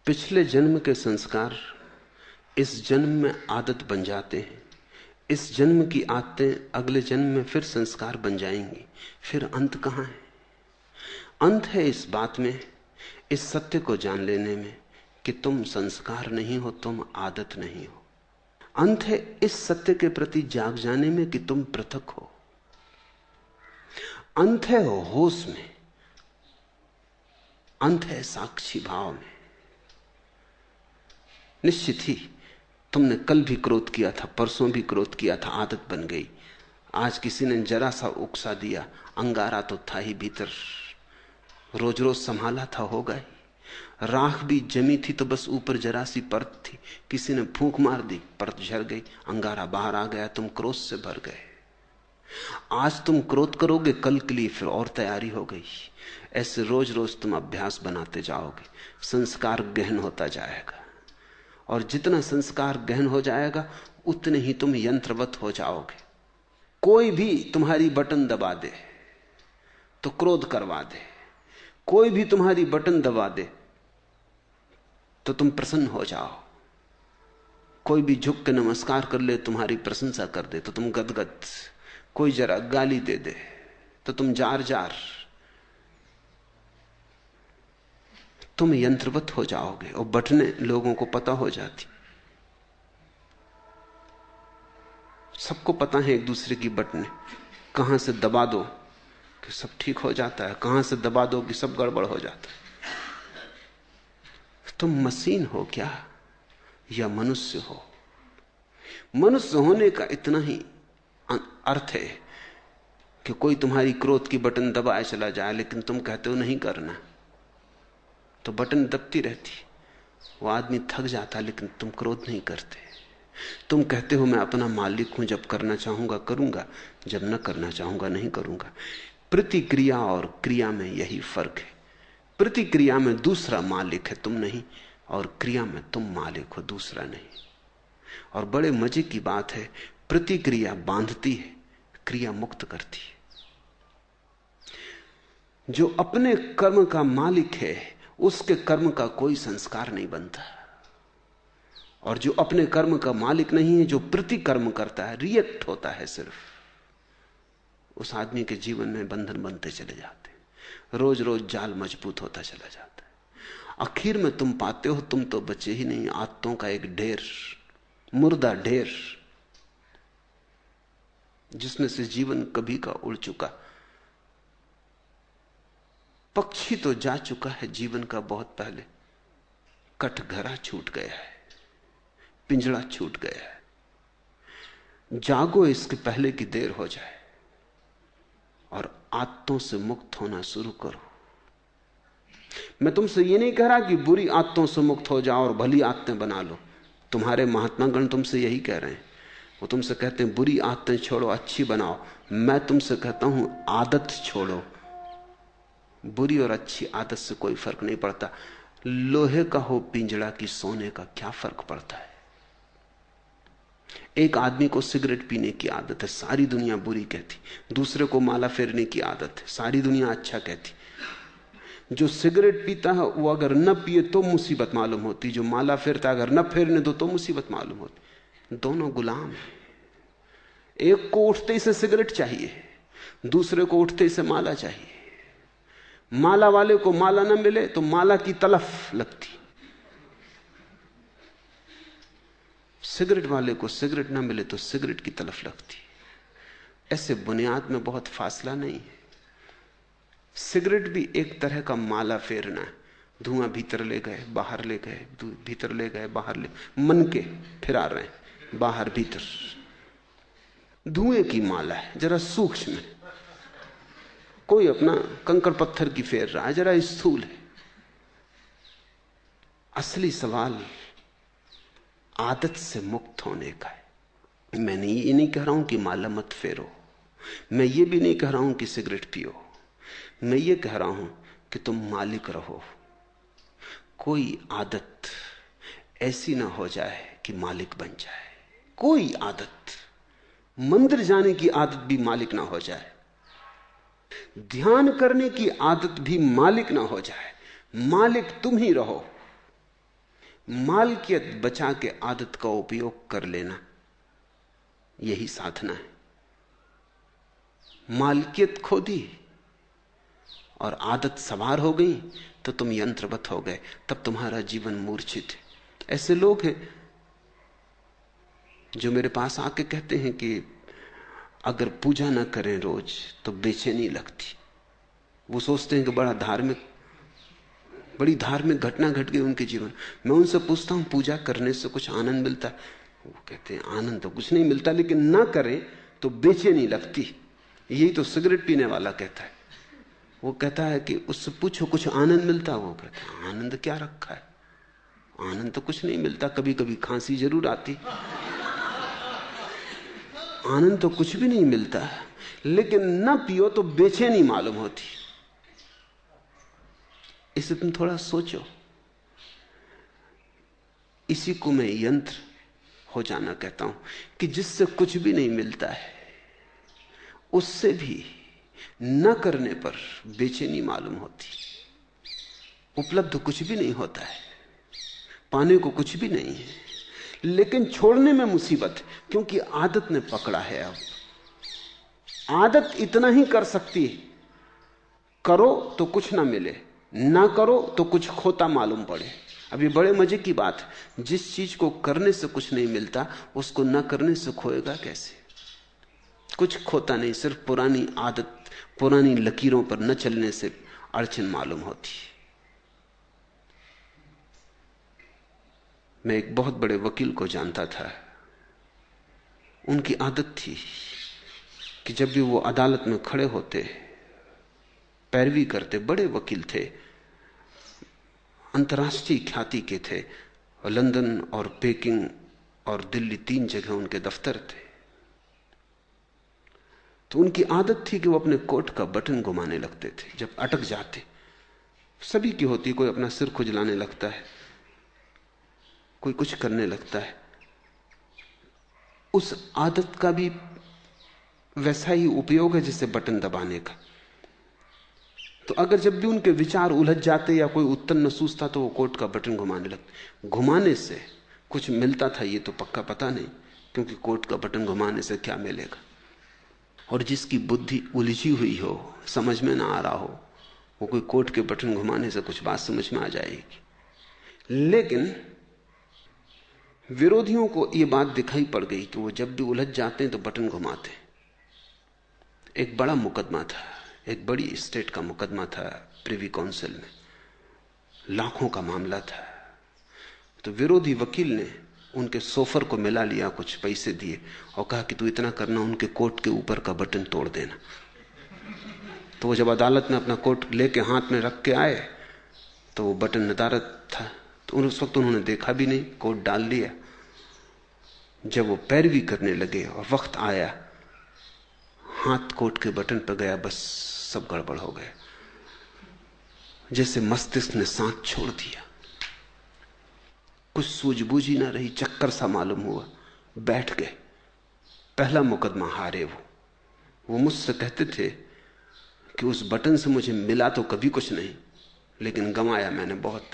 पिछले जन्म के संस्कार इस जन्म में आदत बन जाते हैं। इस जन्म की आदतें अगले जन्म में फिर संस्कार बन जाएंगी। फिर अंत कहां है? अंत है इस बात में, इस सत्य को जान लेने में कि तुम संस्कार नहीं हो, तुम आदत नहीं हो। अंत है इस सत्य के प्रति जाग जाने में कि तुम पृथक हो। अंत है होश में, अंत है साक्षी भाव में। निश्चित ही तुमने कल भी क्रोध किया था, परसों भी क्रोध किया था, आदत बन गई। आज किसी ने जरा सा उकसा दिया, अंगारा तो था ही भीतर, रोज रोज संभाला था, हो गई। राख भी जमी थी तो बस ऊपर जरा सी परत थी, किसी ने फूंक मार दी, परत झड़ गई, अंगारा बाहर आ गया, तुम क्रोध से भर गए। आज तुम क्रोध करोगे, कल के लिए फिर और तैयारी हो गई। ऐसे रोज रोज तुम अभ्यास बनाते जाओगे, संस्कार गहन होता जाएगा। और जितना संस्कार गहन हो जाएगा उतने ही तुम यंत्रवत हो जाओगे। कोई भी तुम्हारी बटन दबा दे तो क्रोध करवा दे, कोई भी तुम्हारी बटन दबा दे तो तुम प्रसन्न हो जाओ। कोई भी झुक के नमस्कार कर ले, तुम्हारी प्रशंसा कर दे तो तुम गदगद। कोई जरा गाली दे दे तो तुम जार जार। तुम यंत्रवत हो जाओगे और बटने लोगों को पता हो जाती। सबको पता है एक दूसरे की बटने, कहां से दबा दो कि सब ठीक हो जाता है, कहां से दबा दो कि सब गड़बड़ हो जाता है। तुम मशीन हो क्या या मनुष्य हो? मनुष्य होने का इतना ही अर्थ है कि कोई तुम्हारी क्रोध की बटन दबाए चला जाए, लेकिन तुम कहते हो नहीं करना, तो बटन दबती रहती। वो आदमी थक जाता, लेकिन तुम क्रोध नहीं करते। तुम कहते हो मैं अपना मालिक हूं, जब करना चाहूंगा करूंगा, जब न करना चाहूंगा नहीं करूंगा। प्रतिक्रिया और क्रिया में यही फर्क है। प्रतिक्रिया में दूसरा मालिक है, तुम नहीं, और क्रिया में तुम मालिक हो, दूसरा नहीं। और बड़े मजे की बात है, प्रतिक्रिया बांधती है, क्रिया मुक्त करती है। जो अपने कर्म का मालिक है उसके कर्म का कोई संस्कार नहीं बनता, और जो अपने कर्म का मालिक नहीं है, जो प्रतिकर्म करता है, रिएक्ट होता है सिर्फ, उस आदमी के जीवन में बंधन बनते चले जाते, रोज रोज जाल मजबूत होता चला जाता है। आखिर में तुम पाते हो तुम तो बचे ही नहीं, आदतों का एक ढेर, मुर्दा ढेर, जिसमें से जीवन कभी का उड़ चुका। पक्षी तो जा चुका है जीवन का बहुत पहले, कटघरा छूट गया है, पिंजड़ा छूट गया है। जागो इसके पहले कि देर हो जाए, और आदतों से मुक्त होना शुरू करो। मैं तुमसे ये नहीं कह रहा कि बुरी आदतों से मुक्त हो जाओ और भली आदतें बना लो। तुम्हारे महात्मागण तुमसे यही कह रहे हैं। वो तुमसे कहते हैं बुरी आदतें छोड़ो, अच्छी बनाओ। मैं तुमसे कहता हूं आदत छोड़ो। बुरी और अच्छी आदत से कोई फर्क नहीं पड़ता। लोहे का हो पिंजड़ा की सोने का, क्या फर्क पड़ता है? एक आदमी को सिगरेट पीने की आदत है, सारी दुनिया बुरी कहती। दूसरे को माला फेरने की आदत है, सारी दुनिया अच्छा कहती। जो सिगरेट पीता है वो अगर न पिए तो मुसीबत मालूम होती, जो माला फेरता अगर न फेरने दो तो मुसीबत मालूम होती। दोनों गुलाम हैं। एक को उठते ही से सिगरेट चाहिए, दूसरे को उठते ही से माला चाहिए। माला वाले को माला न मिले तो माला की तलफ लगती, सिगरेट वाले को सिगरेट न मिले तो सिगरेट की तलफ लगती। ऐसे बुनियाद में बहुत फासला नहीं है। सिगरेट भी एक तरह का माला फेरना है। धुआं भीतर ले गए बाहर ले गए, भीतर ले गए बाहर ले, मन के फिरा रहे हैं बाहर भीतर। धुएं की माला है, जरा सूक्ष्म है। कोई अपना कंकड़ पत्थर की फेर रहा है, जरा स्थूल है। असली सवाल आदत से मुक्त होने का है। मैंने ये नहीं कह रहा हूं कि माला मत फेरो, मैं ये भी नहीं कह रहा हूं कि सिगरेट पियो। मैं ये कह रहा हूं कि तुम मालिक रहो। कोई आदत ऐसी ना हो जाए कि मालिक बन जाए। कोई आदत, मंदिर जाने की आदत भी मालिक ना हो जाए, ध्यान करने की आदत भी मालिक ना हो जाए। मालिक तुम ही रहो। मालकियत बचा के आदत का उपयोग कर लेना, यही साधना है। मालकियत खो दी और आदत सवार हो गई तो तुम यंत्रवत हो गए, तब तुम्हारा जीवन मूर्छित है। ऐसे लोग हैं जो मेरे पास आके कहते हैं कि अगर पूजा ना करें रोज तो बेचैनी लगती। वो सोचते हैं कि बड़ी धार्मिक घटना घट गई उनके जीवन। मैं उनसे पूछता हूं पूजा करने से कुछ आनंद मिलता है? वो कहते हैं आनंद तो कुछ नहीं मिलता, लेकिन ना करें तो बेचैनी लगती। यही तो सिगरेट पीने वाला कहता है। वो कहता है कि उससे पूछो कुछ आनंद मिलता? वो कहता है आनंद क्या रखा है, आनंद तो कुछ नहीं मिलता, कभी कभी खांसी जरूर आती, आनंद तो कुछ भी नहीं मिलता। लेकिन ना पियो तो बेचैनी मालूम होती। इसे तुम थोड़ा सोचो। इसी को मैं यंत्र हो जाना कहता हूं कि जिससे कुछ भी नहीं मिलता है, उससे भी न करने पर बेचैनी मालूम होती। उपलब्ध कुछ भी नहीं होता है, पाने को कुछ भी नहीं है, लेकिन छोड़ने में मुसीबत है, क्योंकि आदत ने पकड़ा है। अब आदत इतना ही कर सकती है, करो तो कुछ ना मिले, ना करो तो कुछ खोता मालूम पड़े। अब ये बड़े मजे की बात है, जिस चीज को करने से कुछ नहीं मिलता उसको ना करने से खोएगा कैसे? कुछ खोता नहीं, सिर्फ पुरानी आदत, पुरानी लकीरों पर न चलने से अड़चन मालूम होती। मैं एक बहुत बड़े वकील को जानता था। उनकी आदत थी कि जब भी वो अदालत में खड़े होते, पैरवी करते, बड़े वकील थे, अंतर्राष्ट्रीय ख्याति के थे, और लंदन और पेकिंग और दिल्ली 3 जगह उनके दफ्तर थे। तो उनकी आदत थी कि वो अपने कोट का बटन घुमाने लगते थे जब अटक जाते। सभी की होती, कोई अपना सिर खुजलाने लगता है, कोई कुछ करने लगता है। उस आदत का भी वैसा ही उपयोग है जैसे बटन दबाने का। तो अगर जब भी उनके विचार उलझ जाते या कोई उत्तर न सूझता तो वो कोट का बटन घुमाने लगते। घुमाने से कुछ मिलता था ये तो पक्का पता नहीं, क्योंकि कोट का बटन घुमाने से क्या मिलेगा। और जिसकी बुद्धि उलझी हुई हो, समझ में ना आ रहा हो, वो कोई कोट के बटन घुमाने से कुछ बात समझ में आ जाएगी। लेकिन विरोधियों को यह बात दिखाई पड़ गई कि वो जब भी उलझ जाते हैं तो बटन घुमाते। एक बड़ा मुकदमा था, एक बड़ी स्टेट का मुकदमा था प्रिवी काउंसिल में, लाखों का मामला था। तो विरोधी वकील ने उनके सोफर को मिला लिया, कुछ पैसे दिए और कहा कि तू इतना करना, उनके कोट के ऊपर का बटन तोड़ देना। तो वो जब अदालत में अपना कोट लेके हाथ में रख के आए तो वो बटन नदारद था। तो उस वक्त उन्होंने देखा भी नहीं, कोट डाल लिया। जब वो पैरवी करने लगे और वक्त आया, हाथ कोट के बटन पर गया, बस सब गड़बड़ हो गया। जैसे मस्तिष्क ने सांस छोड़ दिया, कुछ सूझबूझ ही ना रही, चक्कर सा मालूम हुआ, बैठ गए। पहला मुकदमा हारे वो मुझसे कहते थे कि उस बटन से मुझे मिला तो कभी कुछ नहीं, लेकिन गंवाया मैंने बहुत।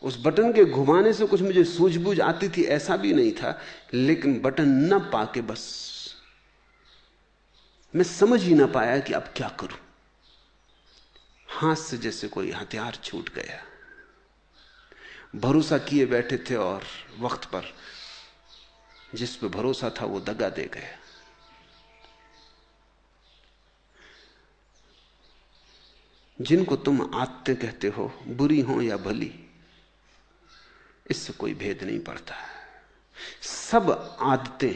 उस बटन के घुमाने से कुछ मुझे सूझबूझ आती थी ऐसा भी नहीं था, लेकिन बटन न पाके बस मैं समझ ही ना पाया कि अब क्या करूं। हाथ से जैसे कोई हथियार छूट गया। भरोसा किए बैठे थे और वक्त पर जिस पे भरोसा था वो दगा दे गया। जिनको तुम आदतें कहते हो, बुरी हो या भली, इससे कोई भेद नहीं पड़ता। सब आदतें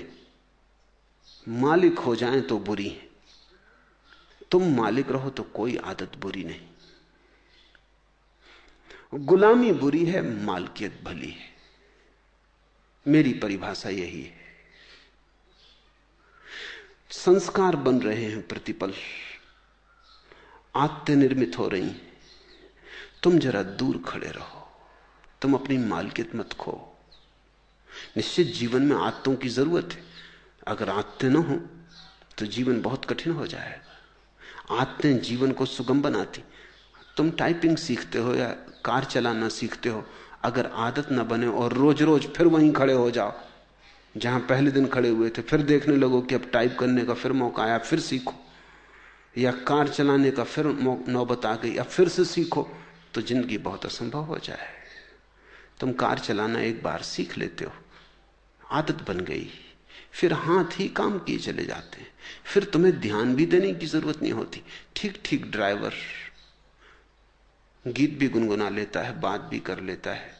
मालिक हो जाएं तो बुरी हैं, तुम मालिक रहो तो कोई आदत बुरी नहीं। गुलामी बुरी है, मालकियत भली है। मेरी परिभाषा यही है। संस्कार बन रहे हैं प्रतिपल, आदतें निर्मित हो रही हैं। तुम जरा दूर खड़े रहो, तुम अपनी मालकियत मत खो। निश्चित जीवन में आदतों की जरूरत है। अगर आदतें न हो तो जीवन बहुत कठिन हो जाएगा। आदतें जीवन को सुगम बनाती। तुम टाइपिंग सीखते हो या कार चलाना सीखते हो, अगर आदत न बने और रोज रोज फिर वहीं खड़े हो जाओ जहां पहले दिन खड़े हुए थे, फिर देखने लगो कि अब टाइप करने का फिर मौका आया, फिर सीखो, या कार चलाने का फिर नौबत आ गई, अब फिर से सीखो, तो जिंदगी बहुत असंभव हो जाए। तुम कार चलाना एक बार सीख लेते हो, आदत बन गई, फिर हाथ ही काम किए चले जाते हैं, फिर तुम्हें ध्यान भी देने की जरूरत नहीं होती। ठीक ठीक ड्राइवर गीत भी गुनगुना लेता है, बात भी कर लेता है,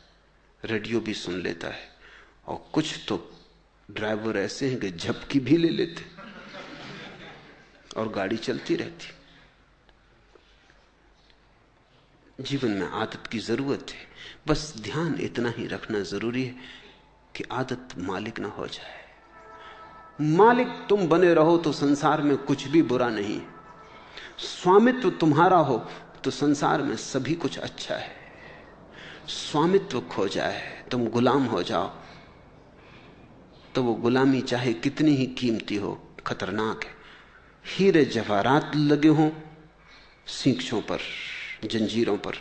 रेडियो भी सुन लेता है, और कुछ तो ड्राइवर ऐसे हैं कि झपकी भी ले लेते और गाड़ी चलती रहती। जीवन में आदत की जरूरत है, बस ध्यान इतना ही रखना जरूरी है कि आदत मालिक ना हो जाए। मालिक तुम बने रहो तो संसार में कुछ भी बुरा नहीं, स्वामित्व तुम्हारा हो तो संसार में सभी कुछ अच्छा है। स्वामित्व खो जाए, तुम गुलाम हो जाओ, तो वो गुलामी चाहे कितनी ही कीमती हो खतरनाक है। हीरे जवाहरात लगे हों सींखों पर, जंजीरों पर,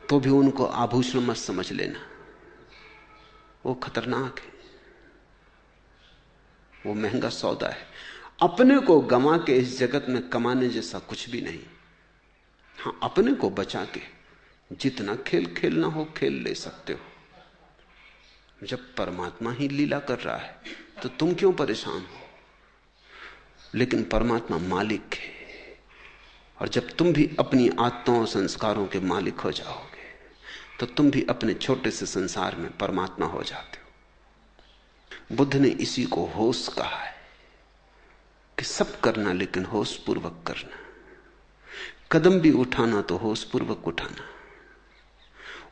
तो भी उनको आभूषण मत समझ लेना, वो खतरनाक है, वो महंगा सौदा है। अपने को गंवा के इस जगत में कमाने जैसा कुछ भी नहीं। हां, अपने को बचा के जितना खेल खेलना हो खेल ले सकते हो। जब परमात्मा ही लीला कर रहा है तो तुम क्यों परेशान हो? लेकिन परमात्मा मालिक है, और जब तुम भी अपनी आत्माओं और संस्कारों के मालिक हो जाओगे तो तुम भी अपने छोटे से संसार में परमात्मा हो जाते हो। बुद्ध ने इसी को होश कहा है कि सब करना लेकिन होश पूर्वक करना। कदम भी उठाना तो होश पूर्वक उठाना,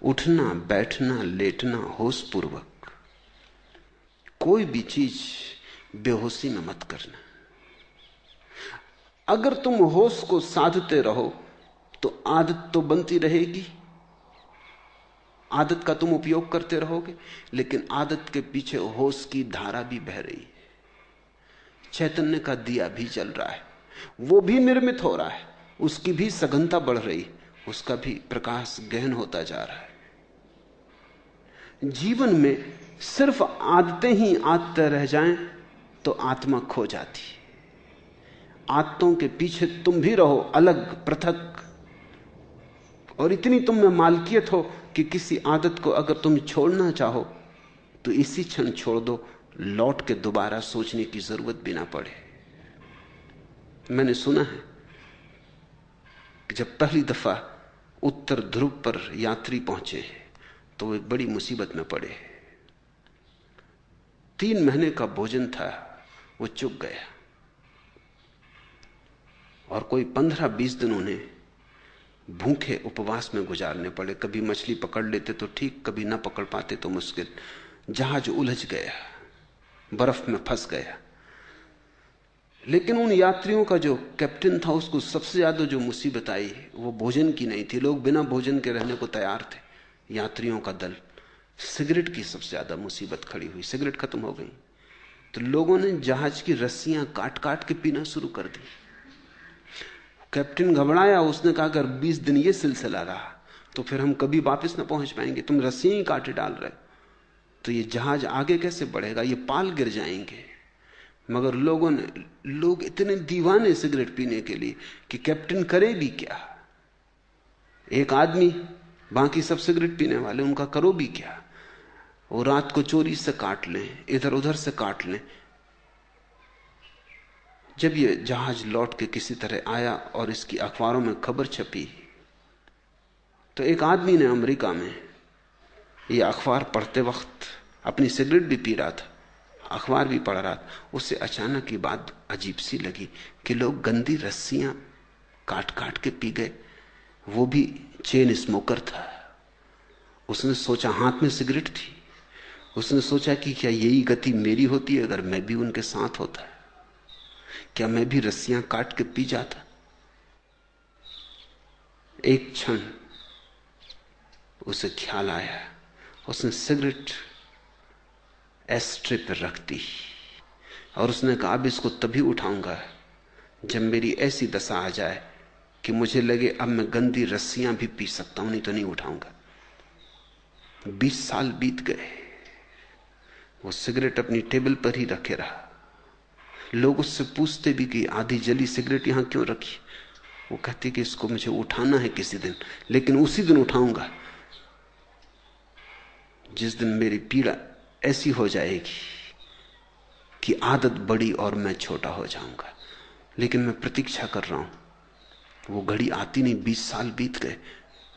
उठना बैठना लेटना होश पूर्वक। कोई भी चीज बेहोशी में मत करना। अगर तुम होश को साधते रहो तो आदत तो बनती रहेगी, आदत का तुम उपयोग करते रहोगे, लेकिन आदत के पीछे होश की धारा भी बह रही है। चैतन्य का दिया भी जल रहा है, वो भी निर्मित हो रहा है, उसकी भी सघनता बढ़ रही, उसका भी प्रकाश गहन होता जा रहा है। जीवन में सिर्फ आदतें ही आदतें रह जाएं तो आत्मा खो जाती। आदतों के पीछे तुम भी रहो अलग पृथक, और इतनी तुम में मालकियत हो कि किसी आदत को अगर तुम छोड़ना चाहो तो इसी क्षण छोड़ दो, लौट के दोबारा सोचने की जरूरत भी ना पड़े। मैंने सुना है कि जब पहली दफा उत्तर ध्रुव पर यात्री पहुंचे तो वो एक बड़ी मुसीबत में पड़े। 3 महीने का भोजन था, वो चुक गया, और कोई 15-20 दिन उन्हें भूखे उपवास में गुजारने पड़े। कभी मछली पकड़ लेते तो ठीक, कभी ना पकड़ पाते तो मुश्किल। जहाज उलझ गया, बर्फ में फंस गया। लेकिन उन यात्रियों का जो कैप्टन था, उसको सबसे ज्यादा जो मुसीबत आई वो भोजन की नहीं थी। लोग बिना भोजन के रहने को तैयार थे, यात्रियों का दल। सिगरेट की सबसे ज्यादा मुसीबत खड़ी हुई, सिगरेट खत्म हो गई तो लोगों ने जहाज की रस्सियां काट काट के पीना शुरू कर दी। कैप्टन घबराया, उसने कहा अगर 20 दिन ये सिलसिला रहा तो फिर हम कभी वापस ना पहुंच पाएंगे। तुम रस्सियां ही काटे डाल रहे तो ये जहाज आगे कैसे बढ़ेगा, ये पाल गिर जाएंगे। मगर लोग इतने दीवाने सिगरेट पीने के लिए कि कैप्टन करे भी क्या। एक आदमी, बाकी सब सिगरेट पीने वाले, उनका करो भी क्या। वो रात को चोरी से काट लें, इधर उधर से काट लें। जब ये जहाज लौट के किसी तरह आया और इसकी अखबारों में खबर छपी तो एक आदमी ने अमेरिका में ये अखबार पढ़ते वक्त अपनी सिगरेट भी पी रहा था, अखबार भी पढ़ रहा था। उसे अचानक ये बात अजीब सी लगी कि लोग गंदी रस्सियां काट काट के पी गए। वो भी चेन स्मोकर था। उसने सोचा, हाथ में सिगरेट थी, उसने सोचा कि क्या यही गति मेरी होती है अगर मैं भी उनके साथ होता, क्या मैं भी रस्सियां काट के पी जाता। एक क्षण उसे ख्याल आया, उसने सिगरेट एस्ट्रे पर रख दी और उसने कहा अब इसको तभी उठाऊंगा जब मेरी ऐसी दशा आ जाए कि मुझे लगे अब मैं गंदी रस्सियां भी पी सकता हूं, नहीं तो नहीं उठाऊंगा। 20 साल बीत गए, वो सिगरेट अपनी टेबल पर ही रखे रहा। लोग उससे पूछते भी कि आधी जली सिगरेट यहां क्यों रखी। वो कहती कि इसको मुझे उठाना है किसी दिन, लेकिन उसी दिन उठाऊंगा जिस दिन मेरी पीड़ा ऐसी हो जाएगी कि आदत बड़ी और मैं छोटा हो जाऊंगा। लेकिन मैं प्रतीक्षा कर रहा हूं, वो घड़ी आती नहीं। 20 साल बीत गए,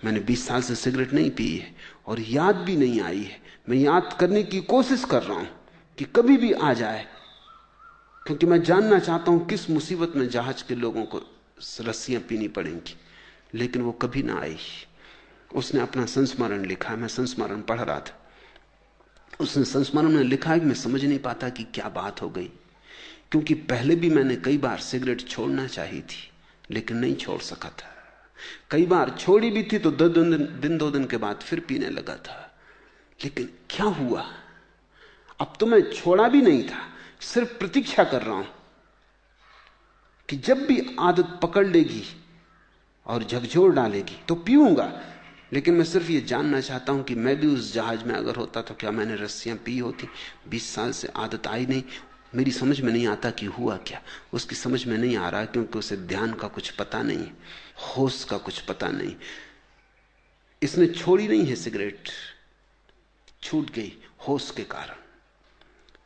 मैंने 20 साल से सिगरेट नहीं पी है और याद भी नहीं आई है। मैं याद करने की कोशिश कर रहा हूं कि कभी भी आ जाए, क्योंकि मैं जानना चाहता हूं किस मुसीबत में जहाज के लोगों को रस्सियां पीनी पड़ेंगी। लेकिन वो कभी ना आई। उसने अपना संस्मरण लिखा, मैं संस्मरण पढ़ रहा था। उसने संस्मरण में लिखा है कि मैं समझ नहीं पाता कि क्या बात हो गई, क्योंकि पहले भी मैंने कई बार सिगरेट छोड़ना चाही थी लेकिन नहीं छोड़ सका था। कई बार छोड़ी भी थी तो 2 दिन के बाद फिर पीने लगा था। लेकिन क्या हुआ? अब तो मैं छोड़ा भी नहीं था, सिर्फ प्रतीक्षा कर रहा हूं कि जब भी आदत पकड़ लेगी और झकझोर डालेगी तो पीऊंगा। लेकिन मैं सिर्फ ये जानना चाहता हूं कि मैं भी उस जहाज में अगर होता तो क्या मैंने रस्सियां पी होती? 20 साल से आदत आई नहीं। मेरी समझ में नहीं आता कि हुआ क्या। उसकी समझ में नहीं आ रहा क्योंकि उसे ध्यान का कुछ पता नहीं, होश का कुछ पता नहीं। इसने छोड़ी नहीं है सिगरेट, छूट गई होश के कारण,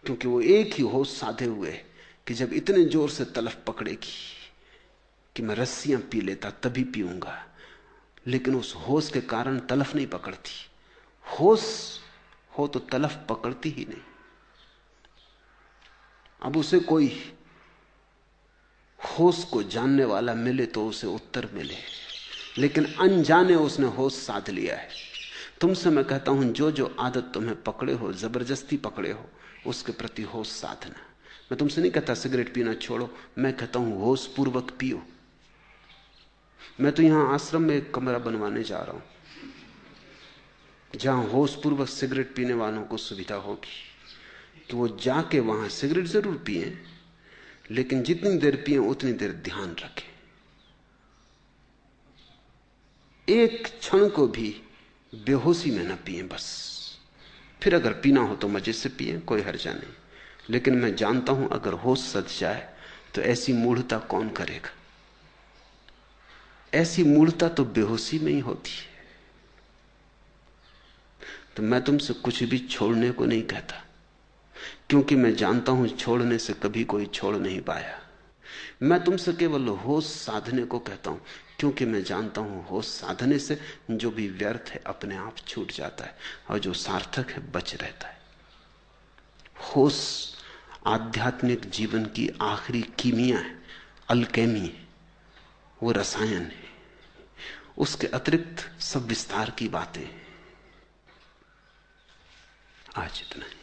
क्योंकि वो एक ही होश साधे हुए है कि जब इतने जोर से तलफ पकड़ेगी कि मैं रस्सियां पी लेता तभी पीऊंगा। लेकिन उस होश के कारण तलफ नहीं पकड़ती। होश हो तो तलफ पकड़ती ही नहीं। अब उसे कोई होश को जानने वाला मिले तो उसे उत्तर मिले, लेकिन अनजाने उसने होश साध लिया है। तुमसे मैं कहता हूं, जो जो आदत तुम्हें पकड़े हो, जबरदस्ती पकड़े हो, उसके प्रति होश साधना। मैं तुमसे नहीं कहता सिगरेट पीना छोड़ो, मैं कहता हूं होश पूर्वक पियो। मैं तो यहां आश्रम में एक कमरा बनवाने जा रहा हूं जहां होश पूर्वक सिगरेट पीने वालों को सुविधा होगी कि वो जाके वहां सिगरेट जरूर पिए, लेकिन जितनी देर पिए उतनी देर ध्यान रखें। एक क्षण को भी बेहोशी में न पिए बस। फिर अगर पीना हो तो मजे से पिए, कोई हर्जा नहीं। लेकिन मैं जानता हूं अगर होश सध जाए तो ऐसी मूढ़ता कौन करेगा। ऐसी मूढ़ता तो बेहोशी में ही होती है। तो मैं तुमसे कुछ भी छोड़ने को नहीं कहता, क्योंकि मैं जानता हूं छोड़ने से कभी कोई छोड़ नहीं पाया। मैं तुमसे केवल होश साधने को कहता हूं, क्योंकि मैं जानता हूं होश साधने से जो भी व्यर्थ है अपने आप छूट जाता है और जो सार्थक है बच रहता है। होश आध्यात्मिक जीवन की आखिरी कीमिया है, अल्केमी है, वो रसायन है। उसके अतिरिक्त सब विस्तार की बातें हैं। आज इतना ही।